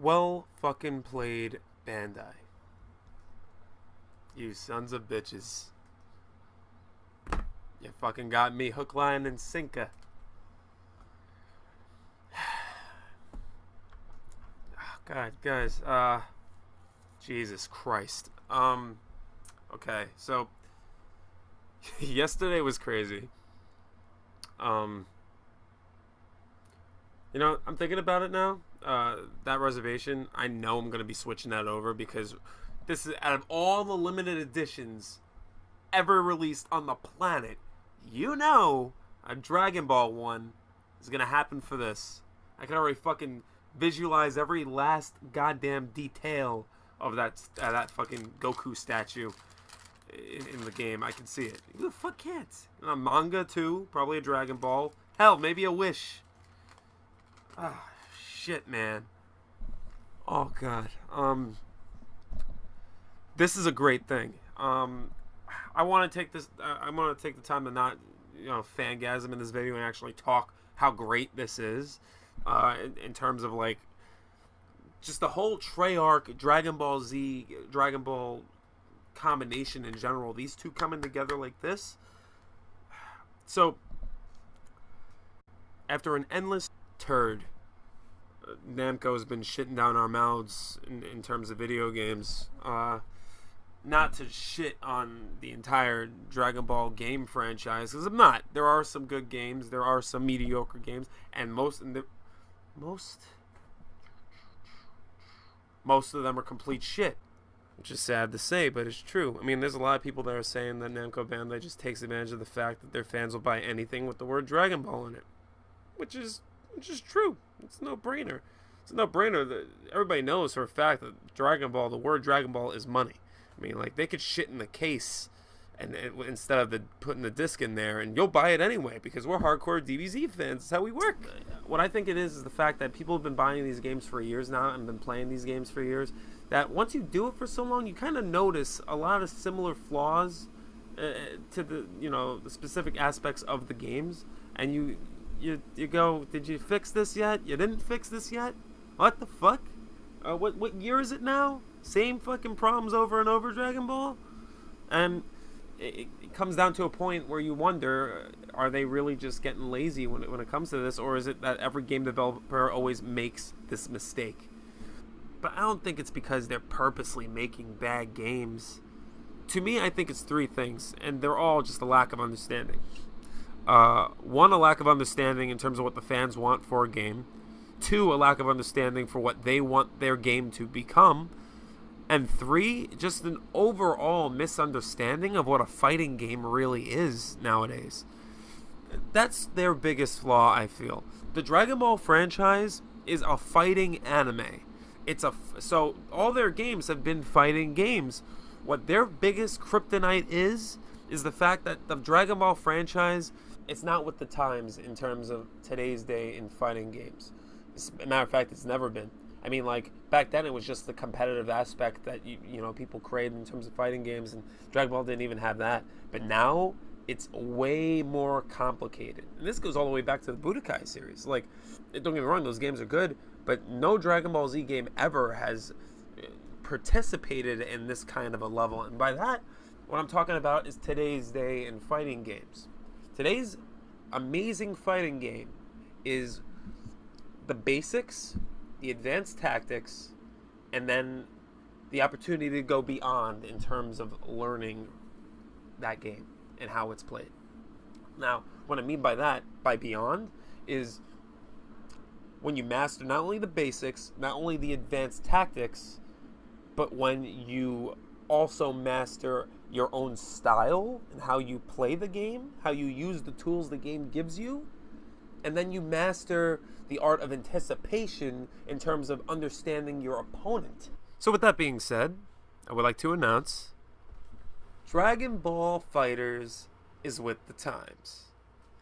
Well fucking played, Bandai. You sons of bitches. You fucking got me hook, line, and sinker. God, guys, Jesus Christ. Okay, so yesterday was crazy. You know, I'm thinking about it now. That reservation, I know I'm gonna be switching that over because this is out of all the limited editions ever released on the planet. You know, a Dragon Ball one is gonna happen for this. I can already fucking visualize every last goddamn detail of that fucking Goku statue in the game. I can see it. Who the fuck can't? A manga too, probably a Dragon Ball. Hell, maybe a Wish. Ah, shit, man. Oh god. This is a great thing. I want to take this. I want to take the time to not, fangasm in this video and actually talk how great this is. In terms of like just the whole Treyarch, Dragon Ball Z, Dragon Ball combination in general. These two coming together like this. So after an endless turd, Namco has been shitting down our mouths in terms of video games. Not to shit on the entire Dragon Ball game franchise, because I'm not. There are some good games, there are some mediocre games, and most of them are complete shit, which is sad to say, but it's true. I mean, there's a lot of people that are saying that Namco Bandai just takes advantage of the fact that their fans will buy anything with the word Dragon Ball in it, which is true. It's a no-brainer. It's a no-brainer. Everybody knows for a fact that Dragon Ball, the word Dragon Ball, is money. I mean, like, they could shit in the case and instead of putting the disc in there, and you'll buy it anyway because we're hardcore DBZ fans. That's how we work. What I think it is the fact that people have been buying these games for years now and been playing these games for years, that once you do it for so long, you kind of notice a lot of similar flaws to the specific aspects of the games, and you go, did you fix this yet? You didn't fix this yet? What the fuck? What year is it now? Same fucking problems over and over, Dragon Ball? And it comes down to a point where you wonder, are they really just getting lazy when it comes to this, or is it that every game developer always makes this mistake? But I don't think it's because they're purposely making bad games. To me, I think it's three things, and they're all just a lack of understanding. One, a lack of understanding in terms of what the fans want for a game. Two, a lack of understanding for what they want their game to become. And three, just an overall misunderstanding of what a fighting game really is nowadays. That's their biggest flaw, I feel. The Dragon Ball franchise is a fighting anime. So all their games have been fighting games. What their biggest kryptonite is the fact that the Dragon Ball franchise, it's not with the times in terms of today's day in fighting games. As a matter of fact, it's never been. I mean, like, back then it was just the competitive aspect that people craved in terms of fighting games, and Dragon Ball didn't even have that. But now it's way more complicated. And this goes all the way back to the Budokai series. Like, don't get me wrong, those games are good, but no Dragon Ball Z game ever has participated in this kind of a level. And by that, what I'm talking about is today's day in fighting games. Today's amazing fighting game is the basics, the advanced tactics, and then the opportunity to go beyond in terms of learning that game and how it's played. Now, what I mean by that, by beyond, is when you master not only the basics, not only the advanced tactics, but when you also master your own style and how you play the game, how you use the tools the game gives you, and then you master the art of anticipation in terms of understanding your opponent. So with that being said, I would like to announce Dragon Ball FighterZ is with the times.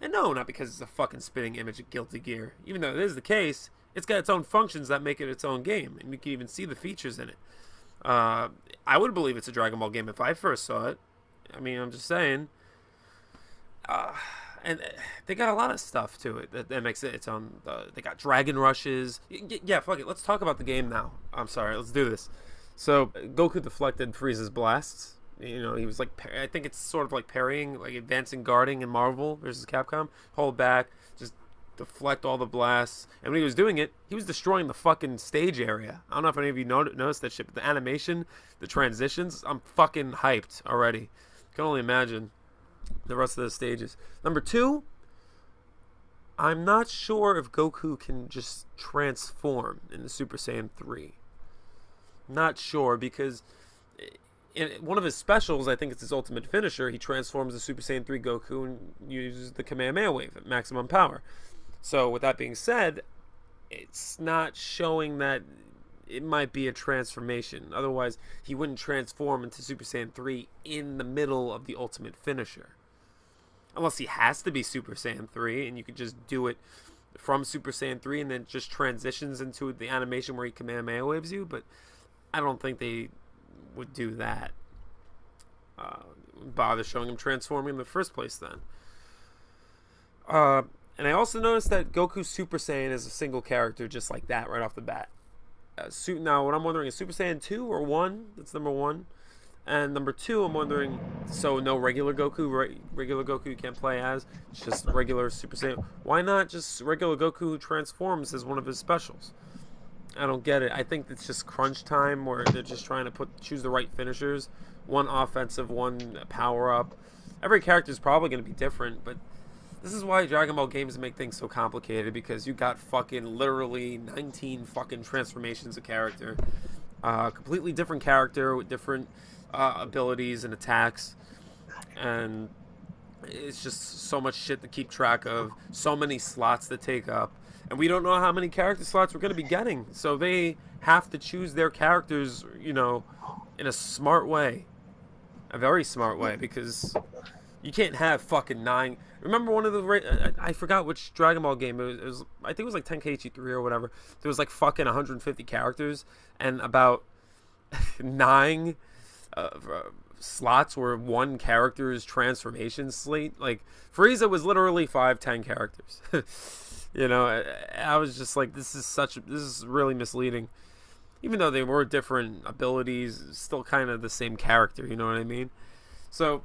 And no, not because it's a fucking spitting image of Guilty Gear. Even though it is the case, it's got its own functions that make it its own game, and you can even see the features in it. I would believe it's a Dragon Ball game if I first saw it. I mean, I'm just saying. And they got a lot of stuff to it that makes it its own. They got dragon rushes. Yeah, fuck it. Let's talk about the game now. I'm sorry. Let's do this. So Goku deflected Frieza's blasts. You know, he was like, I think it's sort of like parrying, like advancing guarding in Marvel versus Capcom. Hold back, just deflect all the blasts. And when he was doing it, he was destroying the fucking stage area. I don't know if any of you noticed that shit, but the animation, the transitions, I'm fucking hyped already. Can only imagine the rest of the stages. Number 2, I'm not sure if Goku can just transform in the Super Saiyan 3. Not sure, because in one of his specials, I think it's his ultimate finisher, he transforms the Super Saiyan 3 Goku and uses the Kamehameha wave at maximum power. So with that being said, it's not showing that it might be a transformation. Otherwise, he wouldn't transform into Super Saiyan 3 in the middle of the ultimate finisher. Unless he has to be Super Saiyan 3, and you could just do it from Super Saiyan 3 and then just transitions into the animation where he Kamehameha waves you, but I don't think they would do that. Bother showing him transforming in the first place then. And I also noticed that Goku's Super Saiyan is a single character just like that right off the bat. Now, what I'm wondering is Super Saiyan 2 or 1? That's number 1. And number 2, I'm wondering, so no regular Goku, regular Goku you can't play as, it's just regular Super Saiyan. Why not just regular Goku who transforms as one of his specials? I don't get it. I think it's just crunch time where they're just trying to choose the right finishers. One offensive, one power up. Every character is probably going to be different, but this is why Dragon Ball games make things so complicated, because you got fucking literally 19 fucking transformations of character. Completely different character with different abilities and attacks. And it's just so much shit to keep track of. So many slots to take up. And we don't know how many character slots we're going to be getting. So they have to choose their characters, you know, in a smart way. A very smart way, because you can't have fucking 9. Remember one of the... I forgot which Dragon Ball game. It was I think it was like Tenkaichi 3 or whatever. There was like fucking 150 characters. And about 9 slots were one character's transformation slate. Like, Frieza was literally 5-10 characters. You know, I was just like, this is really misleading. Even though they were different abilities, still kind of the same character, you know what I mean? So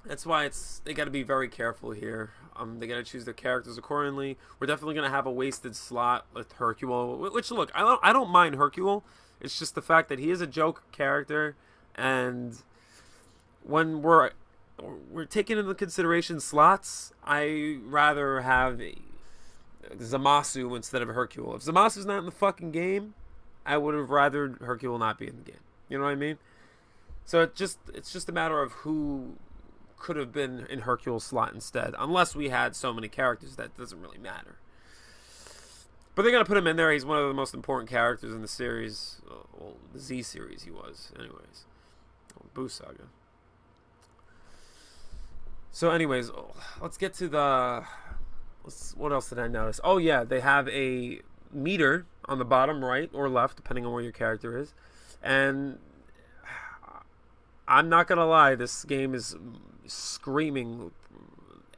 that's why they got to be very careful here. They got to choose their characters accordingly. We're definitely going to have a wasted slot with Hercule, which, look, I don't mind Hercule. It's just the fact that he is a joke character, and when we're taking into consideration slots, I rather have Zamasu instead of Hercule. If Zamasu's not in the fucking game, I would have rather Hercule not be in the game. You know what I mean? So it's just a matter of who could have been in Hercule's slot instead. Unless we had so many characters, that doesn't really matter. But they're going to put him in there. He's one of the most important characters in the series. Well, the Z series he was, anyways. Boo Saga. So anyways, let's get to the... What else did I notice? Oh yeah, they have a meter on the bottom right or left, depending on where your character is. And I'm not going to lie, this game is screaming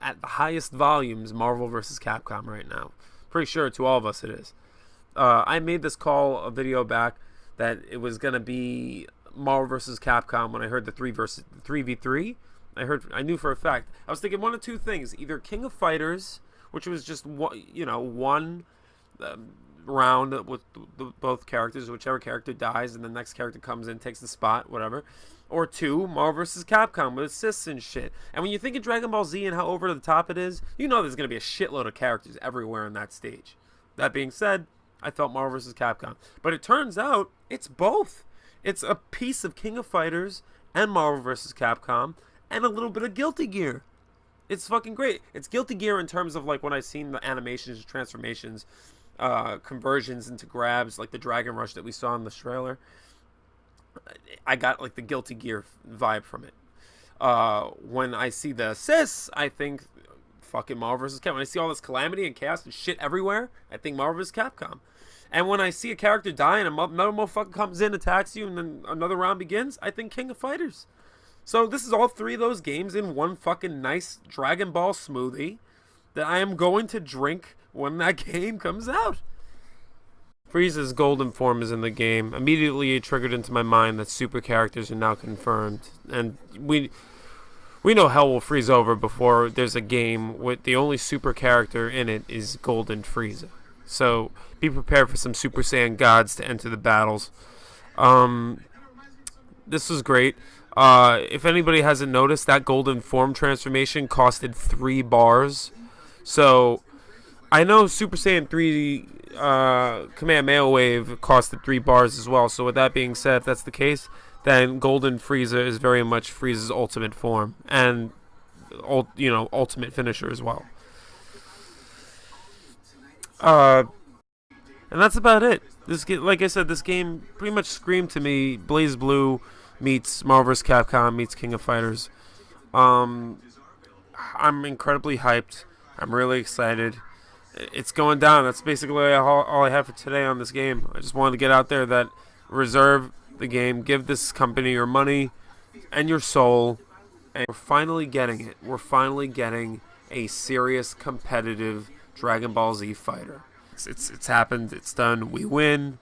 at the highest volumes Marvel vs. Capcom right now. Pretty sure to all of us it is. I made this a video back, that it was going to be Marvel vs. Capcom when I heard the 3v3. I knew for a fact. I was thinking one of two things. Either King of Fighters, which was just one round with both characters, whichever character dies and the next character comes in, takes the spot, whatever. Or 2, Marvel vs. Capcom with assists and shit. And when you think of Dragon Ball Z and how over the top it is, you know there's going to be a shitload of characters everywhere on that stage. That being said, I felt Marvel vs. Capcom. But it turns out it's both. It's a piece of King of Fighters and Marvel vs. Capcom and a little bit of Guilty Gear. It's fucking great. It's Guilty Gear in terms of like when I seen the animations, transformations, conversions into grabs, like the Dragon Rush that we saw in the trailer. I got like the Guilty Gear vibe from it. When I see the assists, I think fucking Marvel vs. Capcom. When I see all this calamity and chaos and shit everywhere, I think Marvel vs. Capcom. And when I see a character die and another motherfucker comes in, attacks you, and then another round begins, I think King of Fighters. So this is all three of those games in one fucking nice Dragon Ball smoothie that I am going to drink when that game comes out. Frieza's golden form is in the game. Immediately it triggered into my mind that super characters are now confirmed. And we know hell will freeze over before there's a game with the only super character in it is Golden Frieza. So be prepared for some Super Saiyan gods to enter the battles. This was great. If anybody hasn't noticed, that golden form transformation costed 3 bars. So I know Super Saiyan 3 Kamehameha Wave costed 3 bars as well. So with that being said, if that's the case, then Golden Frieza is very much Frieza's ultimate form and ultimate finisher as well. And that's about it. Like I said, this game pretty much screamed to me Blaze Blue meets Marvel vs. Capcom meets King of Fighters. I'm incredibly hyped. I'm really excited. It's going down. That's basically all I have for today on this game. I just wanted to get out there that reserve the game, give this company your money and your soul, and we're finally getting it. We're finally getting a serious competitive Dragon Ball Z fighter. It's happened. It's done. We win.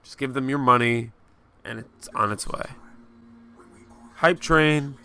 Just give them your money, and it's on its way. Hype train.